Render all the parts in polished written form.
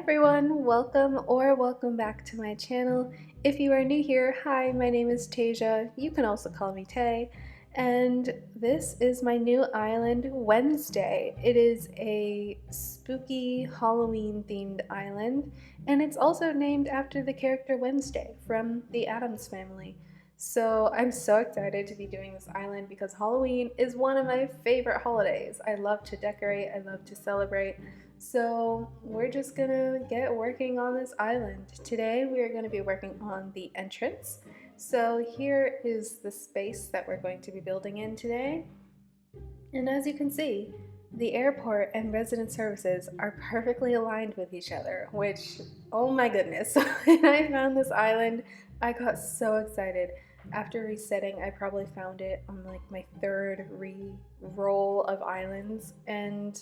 everyone, welcome back to my channel. If you are new here, hi, my name is Tasia. You can also call me Tay. And this is my new island, Wednesday. It is a spooky Halloween themed island, and it's also named after the character Wednesday from the Addams Family. So I'm so excited to be doing this island because Halloween is one of my favorite holidays. I love to decorate, I love to celebrate. So we're just gonna get working on this island. Today we are gonna be working on the entrance. So here is the space that we're going to be building in today. And as you can see, the airport and resident services are perfectly aligned with each other, which, oh my goodness, when I found this island, I got so excited. After resetting, I probably found it on like my third re-roll of islands, and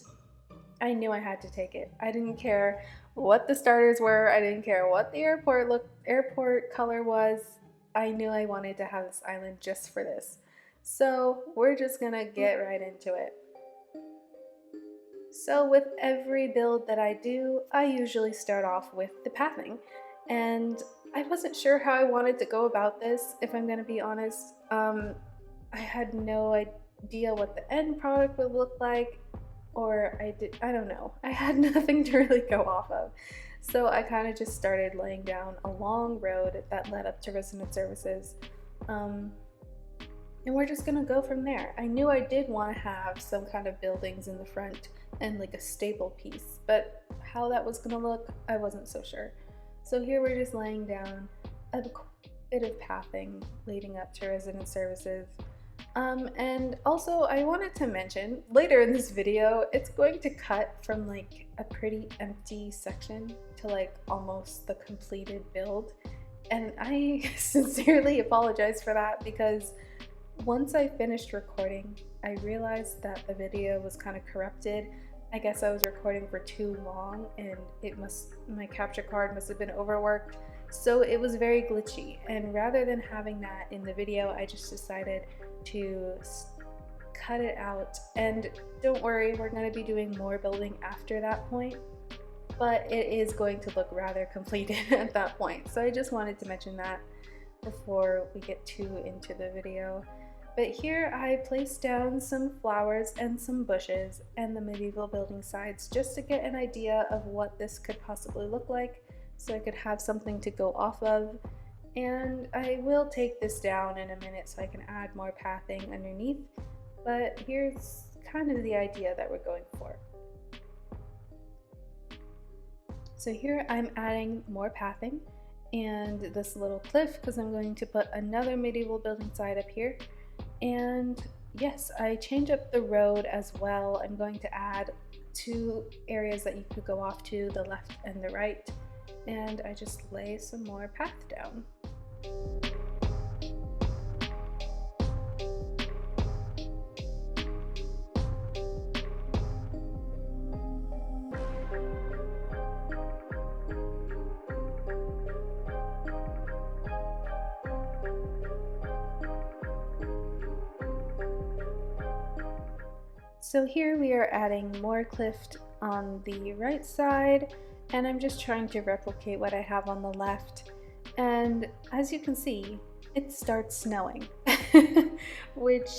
I knew I had to take it. I didn't care what the starters were. I didn't care what the airport color was. I knew I wanted to have this island just for this. So we're just gonna get right into it. So with every build that I do, I usually start off with the pathing. And I wasn't sure how I wanted to go about this, if I'm gonna be honest. I had no idea what the end product would look like, or I don't know. I had nothing to really go off of. So I kind of just started laying down a long road that led up to resident services. And we're just gonna go from there. I knew I did want to have some kind of buildings in the front and like a staple piece, but how that was gonna look, I wasn't so sure. So here we're just laying down a bit of pathing leading up to resident services. And also I wanted to mention later in this video, it's going to cut from like a pretty empty section to like almost the completed build. And I sincerely apologize for that because once I finished recording, I realized that the video was kind of corrupted. I guess I was recording for too long and my capture card must have been overworked. So it was very glitchy, and rather than having that in the video, I just decided to cut it out. And don't worry, we're going to be doing more building after that point, but it is going to look rather completed at that point. So I just wanted to mention that before we get too into the video. But here I placed down some flowers and some bushes and the medieval building sides just to get an idea of what this could possibly look like, so I could have something to go off of. And I will take this down in a minute so I can add more pathing underneath, but here's kind of the idea that we're going for. So here I'm adding more pathing and this little cliff because I'm going to put another medieval building side up here. And yes, I change up the road as well. I'm going to add two areas that you could go off to, the left and the right, and I just lay some more path down. So here we are adding more cliff on the right side, and I'm just trying to replicate what I have on the left. And as you can see, it starts snowing, which,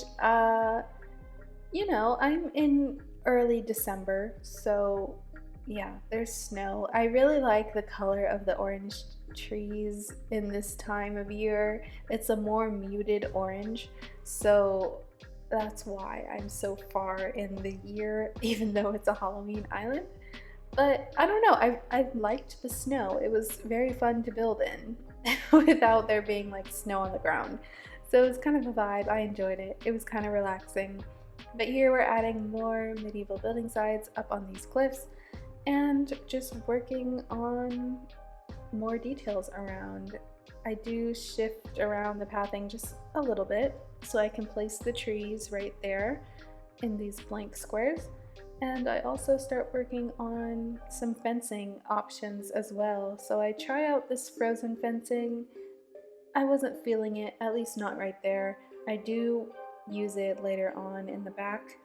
you know, I'm in early December, so yeah, there's snow. I really like the color of the orange trees in this time of year. It's a more muted orange, so that's why I'm so far in the year, even though it's a Halloween island. But I don't know, I liked the snow. It was very fun to build in without there being like snow on the ground. So it was kind of a vibe. I enjoyed it. It was kind of relaxing. But here we're adding more medieval building sides up on these cliffs and just working on more details around. I do shift around the pathing just a little bit so I can place the trees right there in these blank squares. And I also start working on some fencing options as well. So I try out this frozen fencing. I wasn't feeling it, at least not right there. I do use it later on in the back,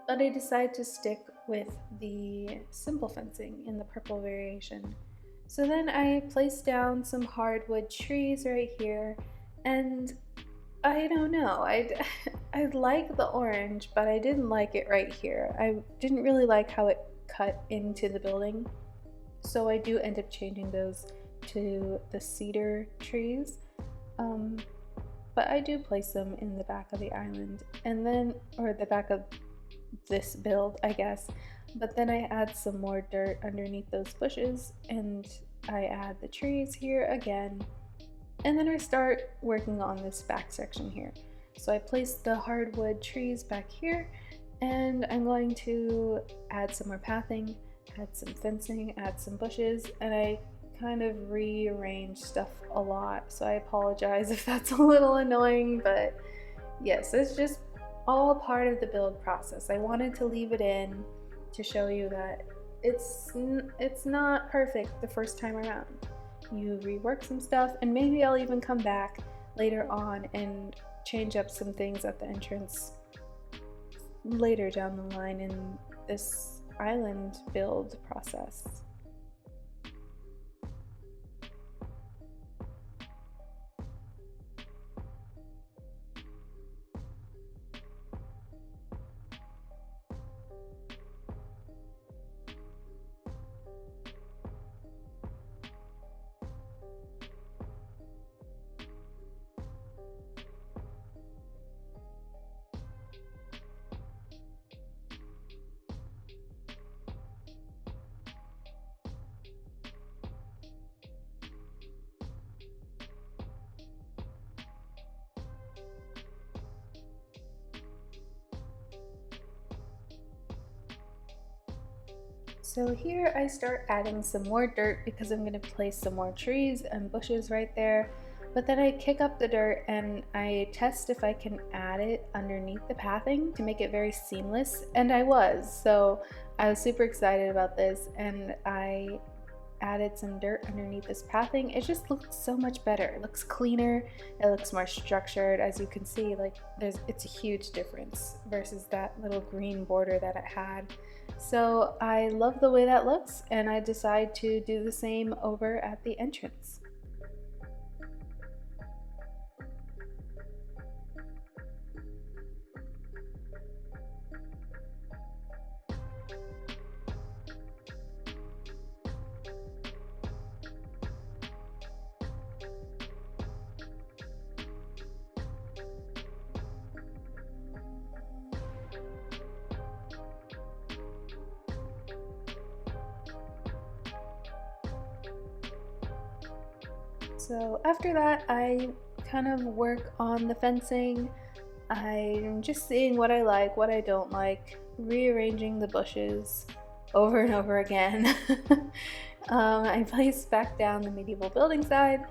but I decided to stick with the simple fencing in the purple variation. So then I placed down some hardwood trees right here, and I don't know, I like the orange, but I didn't like it right here. I didn't really like how it cut into the building, so I do end up changing those to the cedar trees. Um, but I do place them in the back of the island, and then, or the back of this build, I guess. But then I add some more dirt underneath those bushes, and I add the trees here again, and then I start working on this back section here. So I place the hardwood trees back here, and I'm going to add some more pathing, add some fencing, add some bushes, and I kind of rearrange stuff a lot. So I apologize if that's a little annoying, but yes, it's just all part of the build process. I wanted to leave it in to show you that it's not perfect the first time around. You rework some stuff, and maybe I'll even come back later on and change up some things at the entrance later down the line in this island build process. So here I start adding some more dirt because I'm going to place some more trees and bushes right there. But then I kick up the dirt and I test if I can add it underneath the pathing to make it very seamless, and I was. So I was super excited about this, and I added some dirt underneath this pathing. It just looks so much better. It looks cleaner, it looks more structured. As you can see, like it's a huge difference versus that little green border that it had. So I love the way that looks, and I decide to do the same over at the entrance. So after that, I kind of work on the fencing. I'm just seeing what I like, what I don't like, rearranging the bushes over and over again. I placed back down the medieval building side,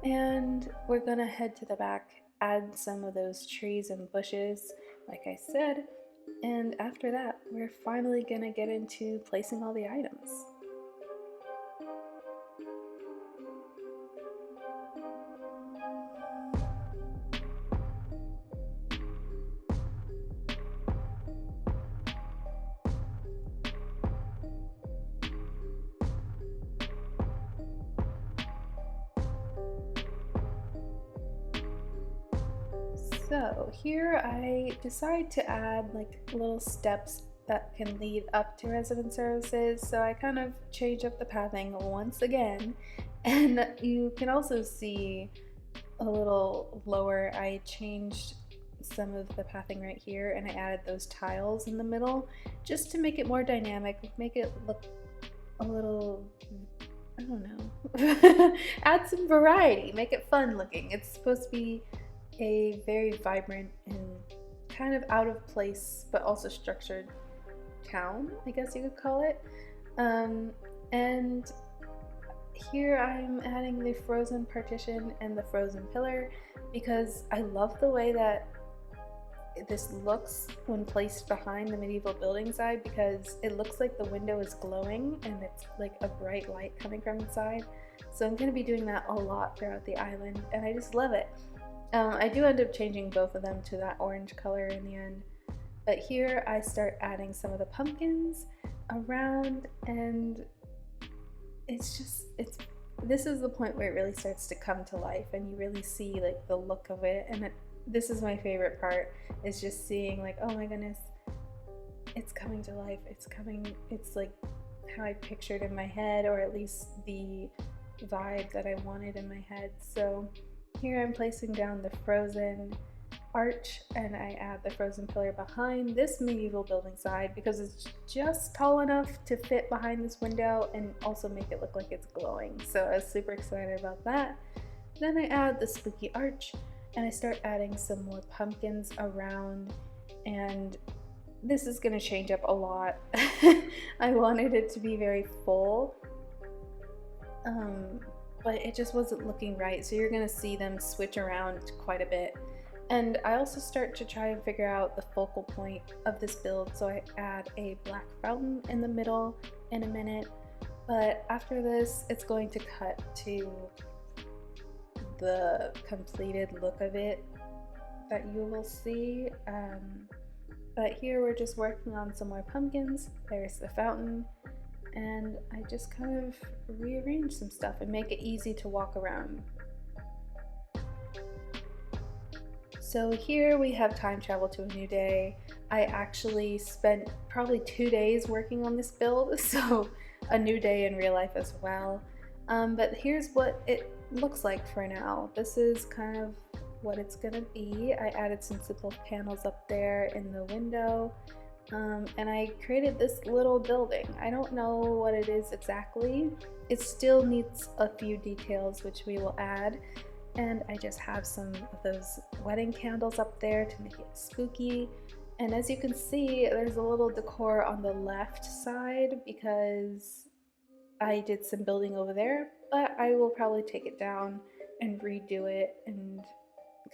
and we're gonna head to the back, add some of those trees and bushes, like I said, and after that, we're finally gonna get into placing all the items. So here I decide to add like little steps that can lead up to resident services. So I kind of change up the pathing once again. And you can also see a little lower, I changed some of the pathing right here, and I added those tiles in the middle just to make it more dynamic, make it look a little, I don't know, add some variety, make it fun looking. It's supposed to be a very vibrant and kind of out of place but also structured town, I guess you could call it. And here I'm adding the frozen partition and the frozen pillar because I love the way that this looks when placed behind the medieval building side, because it looks like the window is glowing and it's like a bright light coming from inside. So I'm going to be doing that a lot throughout the island, and I just love it. I do end up changing both of them to that orange color in the end. But here I start adding some of the pumpkins, around, and this is the point where it really starts to come to life and you really see like the look of it. And this is my favorite part, is just seeing like, oh my goodness, it's coming to life. It's like how I pictured in my head, or at least the vibe that I wanted in my head. So here I'm placing down the frozen arch, and I add the frozen pillar behind this medieval building side because it's just tall enough to fit behind this window and also make it look like it's glowing. So I was super excited about that. Then I add the spooky arch, and I start adding some more pumpkins around, and this is going to change up a lot. I wanted it to be very full, but it just wasn't looking right, so you're going to see them switch around quite a bit. And I also start to try and figure out the focal point of this build, so I add a black fountain in the middle in a minute. But after this, it's going to cut to the completed look of it that you will see. But here we're just working on some more pumpkins. There's the fountain, and I just kind of rearrange some stuff and make it easy to walk around. So here we have time travel to a new day. I actually spent probably 2 days working on this build, so a new day in real life as well. But here's what it looks like for now. This is kind of what it's gonna be. I added some simple panels up there in the window, and I created this little building. I don't know what it is exactly. It still needs a few details which we will add. And I just have some of those wedding candles up there to make it spooky. And as you can see, there's a little decor on the left side because I did some building over there, but I will probably take it down and redo it and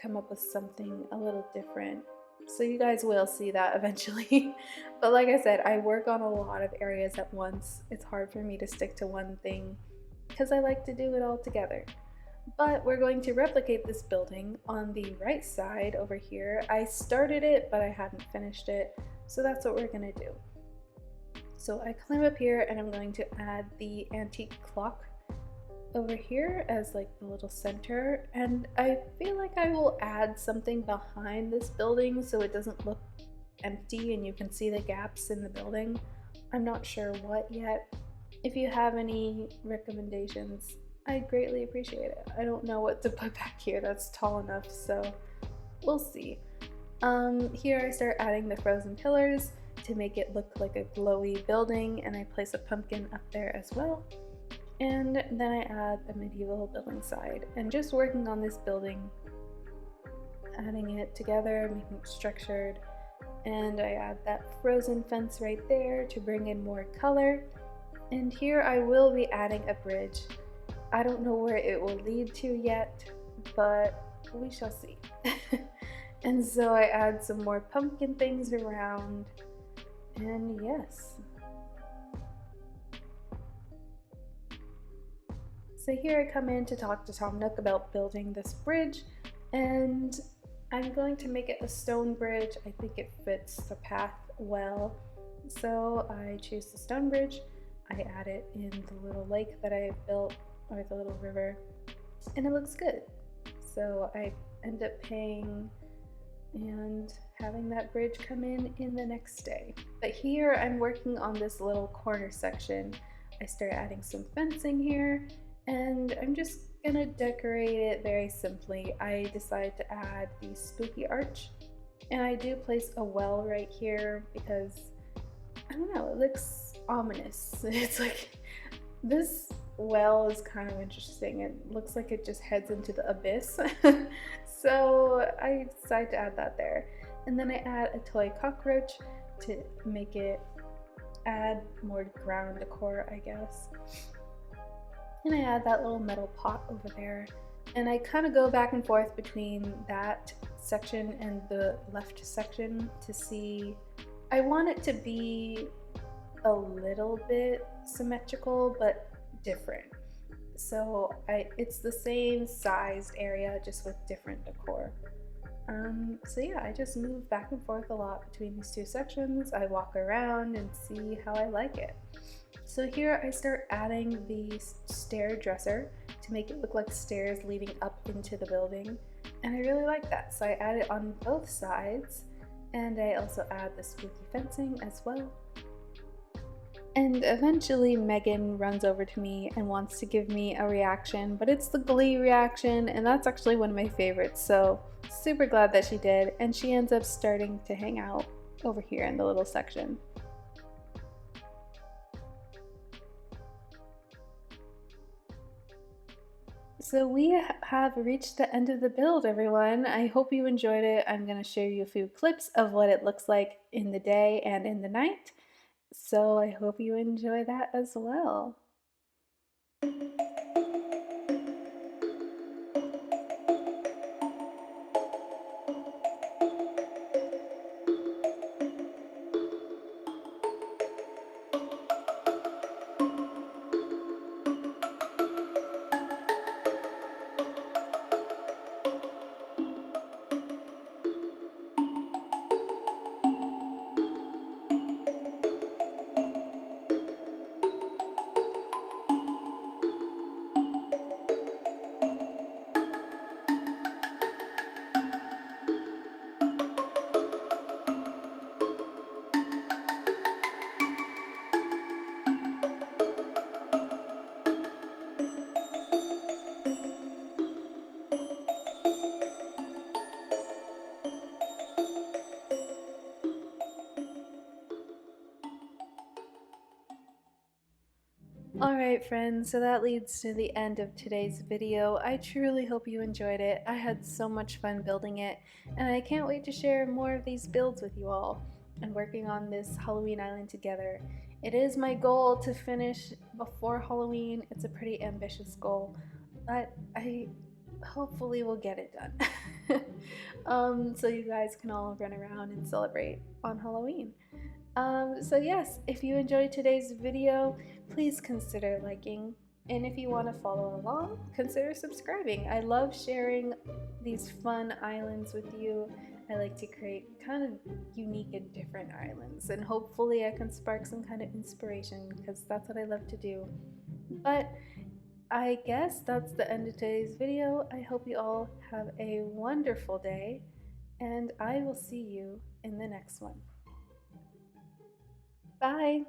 come up with something a little different. So you guys will see that eventually. But like I said, I work on a lot of areas at once. It's hard for me to stick to one thing because I like to do it all together. But we're going to replicate this building on the right side over here. I started it, but I hadn't finished it, so that's what we're gonna do. So I climb up here, and I'm going to add the antique clock over here as like the little center, and I feel like I will add something behind this building so it doesn't look empty and you can see the gaps in the building. I'm not sure what yet. If you have any recommendations, I'd greatly appreciate it. I don't know what to put back here that's tall enough, so we'll see. Here I start adding the frozen pillars to make it look like a glowy building, and I place a pumpkin up there as well. And then I add the medieval building side, and just working on this building, adding it together, making it structured. And I add that frozen fence right there to bring in more color. And here I will be adding a bridge. I don't know where it will lead to yet, but we shall see. And so I add some more pumpkin things around, and yes. So here I come in to talk to Tom Nook about building this bridge, and I'm going to make it a stone bridge. I think it fits the path well. So I choose the stone bridge, I add it in the little lake that I built, or the little river, and it looks good. So I end up paying and having that bridge come in the next day. But here I'm working on this little corner section. I start adding some fencing here, and I'm just gonna decorate it very simply. I decided to add the spooky arch, and I do place a well right here because, I don't know, it looks ominous. It's like, this well is kind of interesting. It looks like it just heads into the abyss. So I decided to add that there. And then I add a toy cockroach to make it add more ground decor, I guess. And I add that little metal pot over there. And I kind of go back and forth between that section and the left section to see. I want it to be a little bit symmetrical, but different. So it's the same sized area, just with different decor. So yeah, I just move back and forth a lot between these two sections. I walk around and see how I like it. So here I start adding the stair dresser to make it look like stairs leading up into the building. And I really like that. So I add it on both sides, and I also add the spooky fencing as well. And eventually Megan runs over to me and wants to give me a reaction, but it's the glee reaction, and that's actually one of my favorites. So super glad that she did, and she ends up starting to hang out over here in the little section. So we have reached the end of the build, everyone. I hope you enjoyed it. I'm going to show you a few clips of what it looks like in the day and in the night. So I hope you enjoy that as well. Alright friends, so that leads to the end of today's video. I truly hope you enjoyed it. I had so much fun building it, and I can't wait to share more of these builds with you all and working on this Halloween island together. It is my goal to finish before Halloween. It's a pretty ambitious goal, but I hopefully will get it done. So you guys can all run around and celebrate on Halloween. So yes, if you enjoyed today's video, please consider liking. And if you want to follow along, consider subscribing. I love sharing these fun islands with you. I like to create kind of unique and different islands, and hopefully I can spark some kind of inspiration because that's what I love to do. But I guess that's the end of today's video. I hope you all have a wonderful day, and I will see you in the next one. Bye!